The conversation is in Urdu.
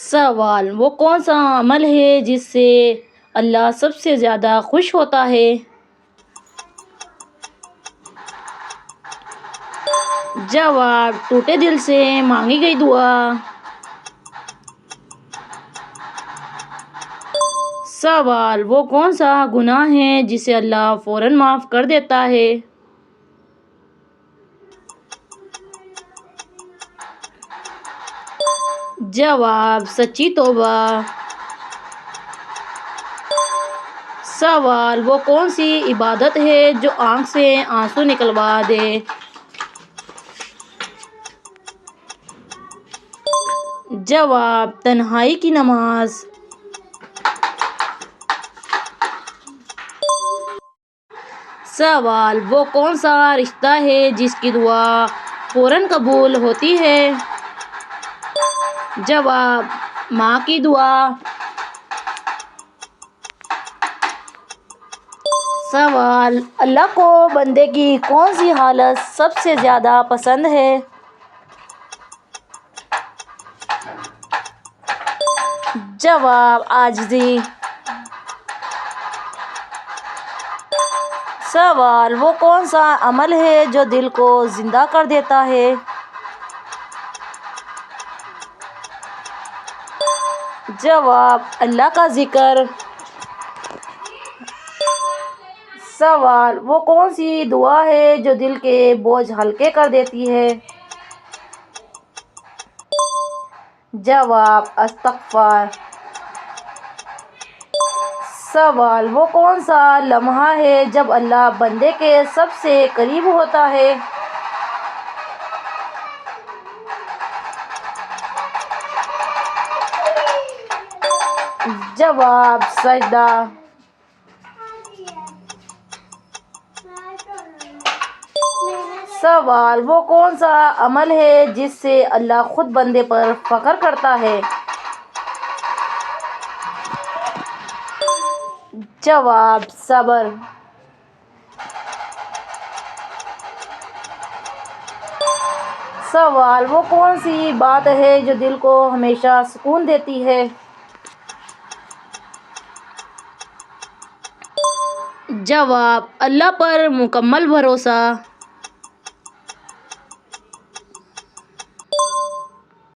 سوال: وہ کون سا عمل ہے جس سے اللہ سب سے زیادہ خوش ہوتا ہے؟ جواب: ٹوٹے دل سے مانگی گئی دعا۔ سوال: وہ کون سا گناہ ہے جسے اللہ فوراً معاف کر دیتا ہے؟ جواب: سچی توبہ۔ سوال: وہ کون سی عبادت ہے جو آنکھ سے آنسو نکلوا دے؟ جواب: تنہائی کی نماز۔ سوال: وہ کون سا رشتہ ہے جس کی دعا فوراً قبول ہوتی ہے؟ جواب: ماں کی دعا۔ سوال: اللہ کو بندے کی کون سی حالت سب سے زیادہ پسند ہے؟ جواب: عاجزی۔ سوال: وہ کون سا عمل ہے جو دل کو زندہ کر دیتا ہے؟ جواب: اللہ کا ذکر۔ سوال: وہ کون سی دعا ہے جو دل کے بوجھ ہلکے کر دیتی ہے؟ جواب: استغفار۔ سوال: وہ کون سا لمحہ ہے جب اللہ بندے کے سب سے قریب ہوتا ہے؟ جواب: سجدہ۔ سوال: وہ کون سا عمل ہے جس سے اللہ خود بندے پر فخر کرتا ہے؟ جواب: صبر۔ سوال: وہ کون سی بات ہے جو دل کو ہمیشہ سکون دیتی ہے؟ جواب: اللہ پر مکمل بھروسہ۔